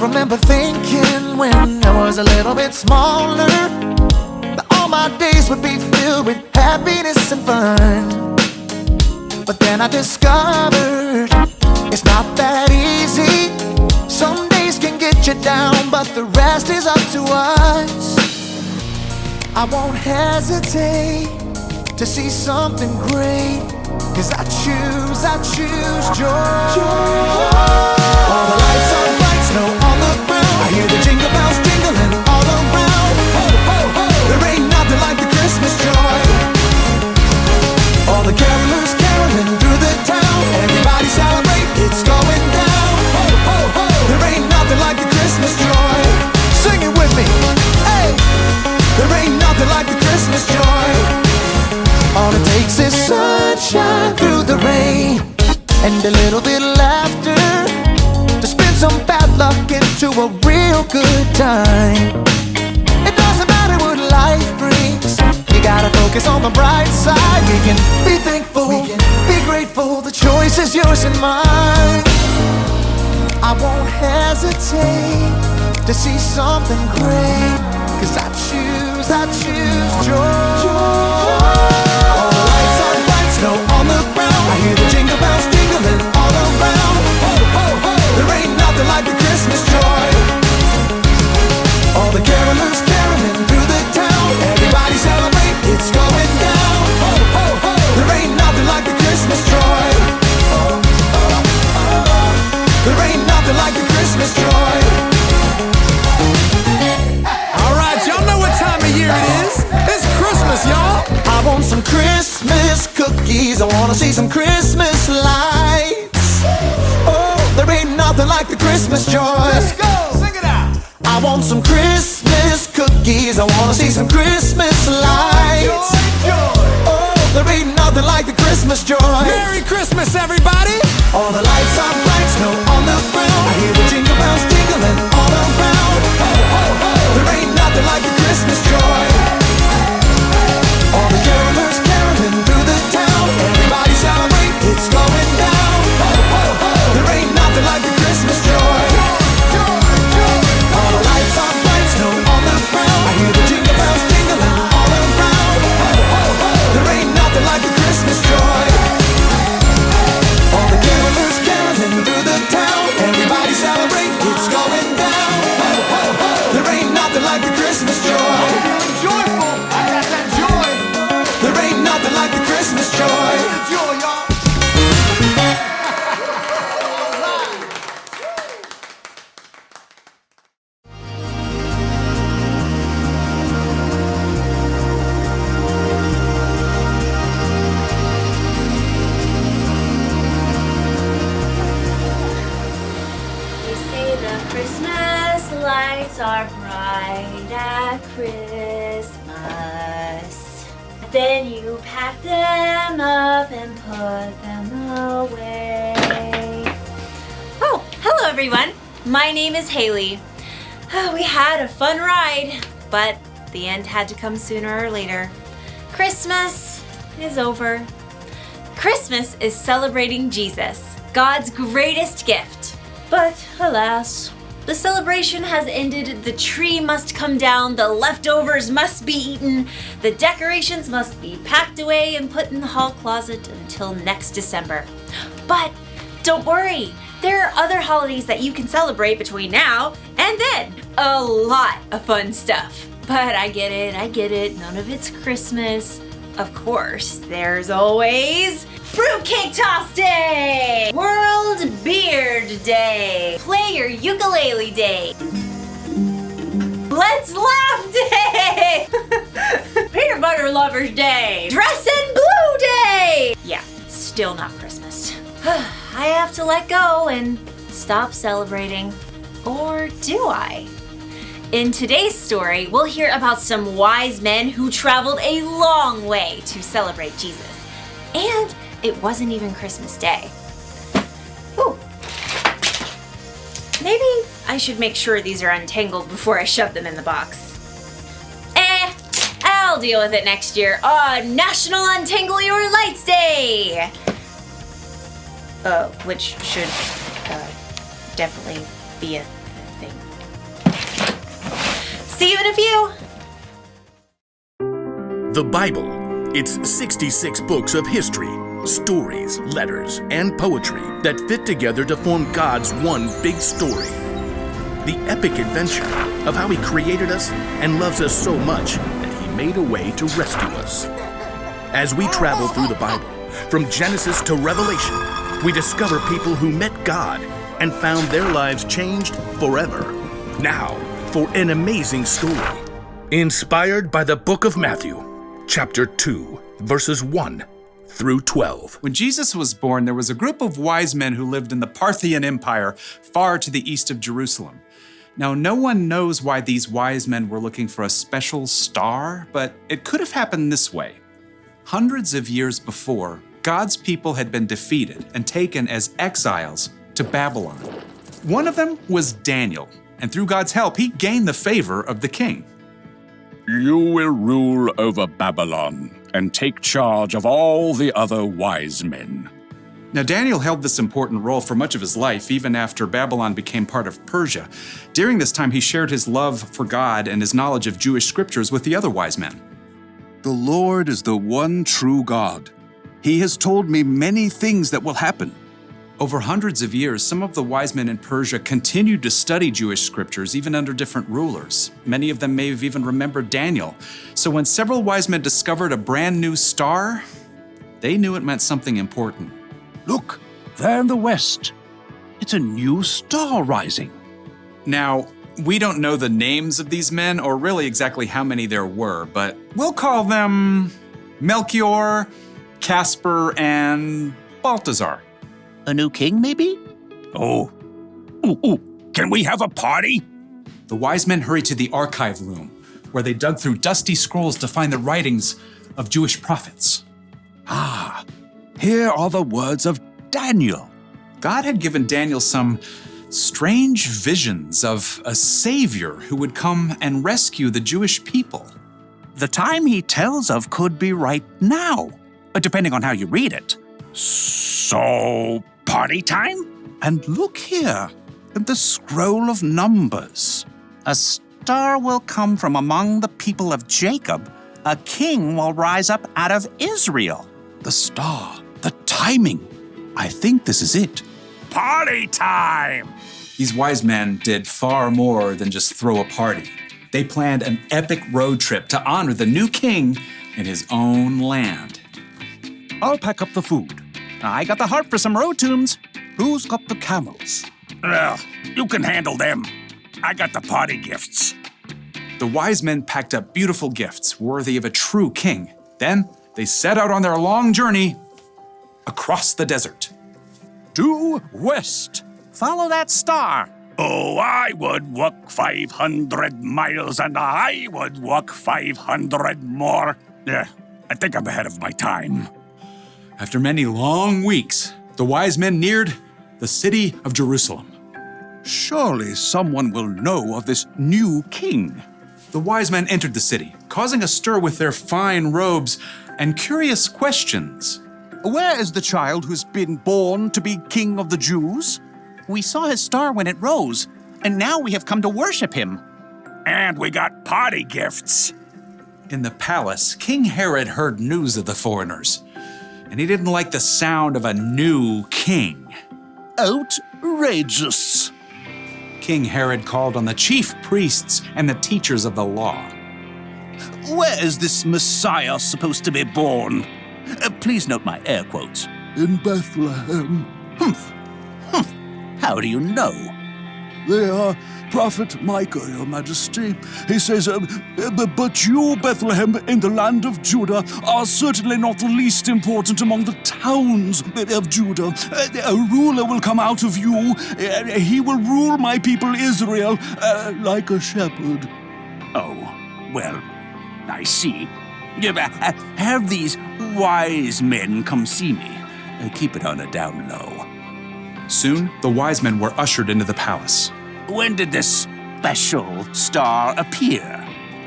remember thinking when I was a little bit smaller that all my days would be filled with happiness and fun. But then I discovered it's not that easy. Some days can get you down, but the rest is up to us. I won't hesitate to see something great, 'cause I choose joy. All the lights are bright, snow on the ground. I hear the jingle bells jingling all around. Ho, ho, ho! There ain't nothing like the Christmas joy. All the carolers caroling through the town. Everybody celebrate, it's going down. Ho, ho, ho! There ain't nothing like the Christmas joy. Sing it with me, hey! There ain't nothing like the Christmas joy. All it takes is sunshine through the rain and a little bit of laughter to spin some bad luck into a real good time. It doesn't matter what life brings, you gotta focus on the bright side. We can be thankful, be grateful, the choice is yours and mine. I won't hesitate to see something great, 'cause I choose joy. All the lights are bright, snow on the ground. I hear the jingle bells jingling all around. Ho, ho, ho! There ain't nothing like the Christmas joy. All the carolers caroling through the town. Everybody celebrate, it's going down. Ho, ho, ho! There ain't nothing like the Christmas joy. There ain't nothing like the Christmas joy. Alright, y'all know what time of year it is. It's Christmas, y'all. I want some Christmas cookies. I wanna see some Christmas lights. Oh, there ain't nothing like the Christmas joy. Let's go, sing it out. I want some Christmas cookies. I wanna see some Christmas lights. Joy, joy. Oh, there ain't nothing like the Christmas joy. Merry Christmas, everybody. All the lights are bright, snow on the ground. I hear the jingle bells jingling all around. Ho, ho, ho! There ain't nothing like the Christmas joy. All the carolers caroling through the town. Everybody celebrate, it's going down. Ho, ho, ho! There ain't nothing like the Christmas joy. All the lights are bright, snow on the ground. I hear the jingle bells jingling all around. Ho, ho, ho! There ain't nothing like the Christmas joy. All the carolers caroling through the town. Everybody celebrate, it's going down. Ho, ho, ho! There ain't nothing like the Christmas joy. I'm joyful, I got that joy. There ain't nothing like the Christmas joy. Joy, y'all. They say the Christmas lights are bright at Christmas. Then you pack them up and put them away. Oh, hello everyone. My name is Haley. We had a fun ride, but the end had to come sooner or later. Christmas is over. Christmas is celebrating Jesus, God's greatest gift. But alas, the celebration has ended. The tree must come down, the leftovers must be eaten, the decorations must be packed away and put in the hall closet until next December. But don't worry, there are other holidays that you can celebrate between now and then. A lot of fun stuff. But I get it, none of it's Christmas. Of course, there's always Fruitcake Toss Day! World Beard Day! Play your ukulele day! Let's Laugh Day! Peanut Butter Lovers Day! Dress in Blue Day! Yeah, still not Christmas. I have to let go and stop celebrating. Or do I? In today's story, we'll hear about some wise men who traveled a long way to celebrate Jesus. And it wasn't even Christmas Day. Ooh. Maybe I should make sure these are untangled before I shove them in the box. I'll deal with it next year on National Untangle Your Lights Day! Which should definitely be a everything. See you in a few. The Bible. It's 66 books of history, stories, letters, and poetry that fit together to form God's one big story. The epic adventure of how He created us and loves us so much that He made a way to rescue us. As we travel through the Bible, from Genesis to Revelation, we discover people who met God and found their lives changed forever. Now, for an amazing story. Inspired by the book of Matthew, chapter 2, verses 1 through 12. When Jesus was born, there was a group of wise men who lived in the Parthian Empire, far to the east of Jerusalem. Now, no one knows why these wise men were looking for a special star, but it could have happened this way. Hundreds of years before, God's people had been defeated and taken as exiles to Babylon. One of them was Daniel, and through God's help, he gained the favor of the king. You will rule over Babylon and take charge of all the other wise men. Now, Daniel held this important role for much of his life, even after Babylon became part of Persia. During this time, he shared his love for God and his knowledge of Jewish scriptures with the other wise men. The Lord is the one true God. He has told me many things that will happen. Over hundreds of years, some of the wise men in Persia continued to study Jewish scriptures, even under different rulers. Many of them may have even remembered Daniel. So when several wise men discovered a brand new star, they knew it meant something important. Look, there in the west. It's a new star rising. Now, we don't know the names of these men or really exactly how many there were, but we'll call them Melchior, Casper, and Balthazar. A new king, maybe? Oh. Ooh, can we have a party? The wise men hurried to the archive room, where they dug through dusty scrolls to find the writings of Jewish prophets. Ah, here are the words of Daniel. God had given Daniel some strange visions of a savior who would come and rescue the Jewish people. The time he tells of could be right now, depending on how you read it. So, party time? And look here, at the scroll of Numbers. A star will come from among the people of Jacob. A king will rise up out of Israel. The star, the timing. I think this is it. Party time! These wise men did far more than just throw a party. They planned an epic road trip to honor the new king in his own land. I'll pack up the food. I got the heart for some road tunes. Who's got the camels? You can handle them. I got the party gifts. The wise men packed up beautiful gifts worthy of a true king. Then they set out on their long journey across the desert. Due west. Follow that star. Oh, I would walk 500 miles and I would walk 500 more. Yeah, I think I'm ahead of my time. After many long weeks, the wise men neared the city of Jerusalem. Surely someone will know of this new king. The wise men entered the city, causing a stir with their fine robes and curious questions. Where is the child who's been born to be king of the Jews? We saw his star when it rose, and now we have come to worship him. And we got party gifts. In the palace, King Herod heard news of the foreigners, and he didn't like the sound of a new king. Outrageous. King Herod called on the chief priests and the teachers of the law. Where is this Messiah supposed to be born? Please note my air quotes. In Bethlehem. Humph. How do you know? They are Prophet Micah, Your Majesty. He says, but you, Bethlehem, in the land of Judah, are certainly not the least important among the towns of Judah. A ruler will come out of you. He will rule my people Israel like a shepherd. Oh, well, I see. Have these wise men come see me. Keep it on a down low. Soon, the wise men were ushered into the palace. When did this special star appear?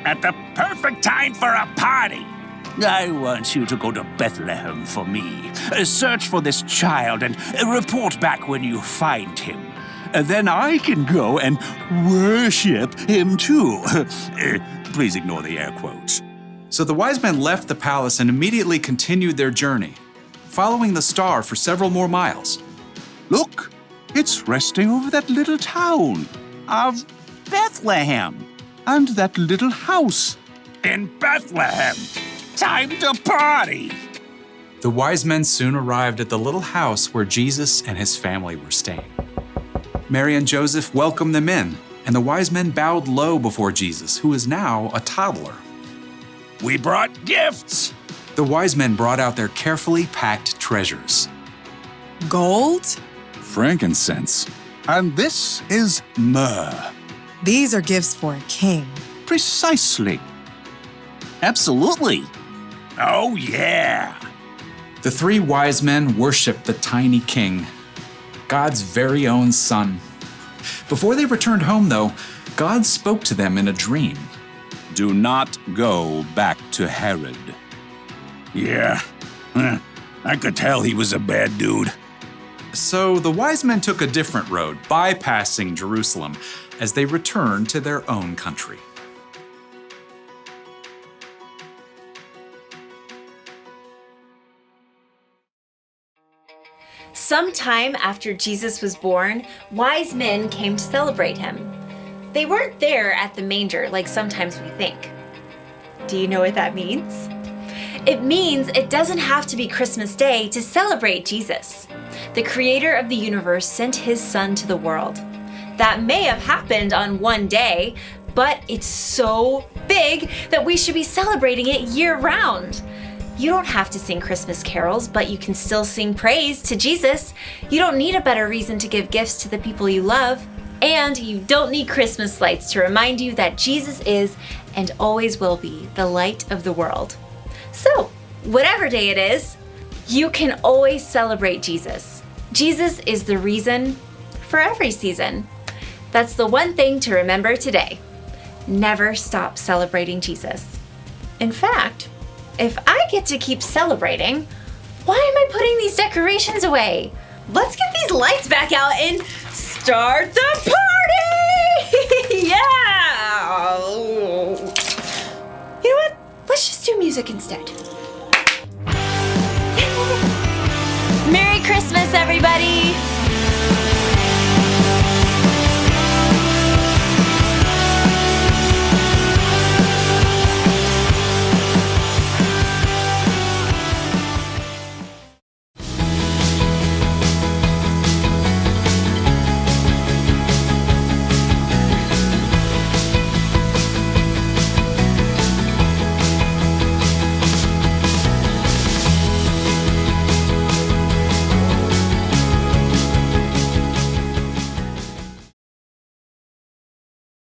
At the perfect time for a party. I want you to go to Bethlehem for me. Search for this child and report back when you find him. then I can go and worship him too. Please ignore the air quotes. So the wise men left the palace and immediately continued their journey, following the star for several more miles. Look, it's resting over that little town of Bethlehem and that little house In Bethlehem. Time to party. The wise men soon arrived at the little house where Jesus and his family were staying. Mary and Joseph welcomed them in, and the wise men bowed low before Jesus, who is now a toddler. We brought gifts. The wise men brought out their carefully packed treasures. Gold? Frankincense. and this is myrrh. These are gifts for a king. Precisely. Absolutely. Oh, yeah. The three wise men worshiped the tiny king, God's very own son. Before they returned home, though, God spoke to them in a dream. Do not go back to Herod. Yeah. I could tell he was a bad dude. So the wise men took a different road, bypassing Jerusalem, as they returned to their own country. Sometime after Jesus was born, wise men came to celebrate him. They weren't there at the manger like sometimes we think. Do you know what that means? It means it doesn't have to be Christmas Day to celebrate Jesus. The creator of the universe sent his son to the world. That may have happened on one day, but it's so big that we should be celebrating it year-round. You don't have to sing Christmas carols, but you can still sing praise to Jesus. You don't need a better reason to give gifts to the people you love. And you don't need Christmas lights to remind you that Jesus is and always will be the light of the world. So, whatever day it is, you can always celebrate Jesus. Jesus is the reason for every season. That's the one thing to remember today. Never stop celebrating Jesus. In fact, if I get to keep celebrating, why am I putting these decorations away? Let's get these lights back out and start the party! Yeah! You know what? Let's just do music instead. Merry Christmas, everybody!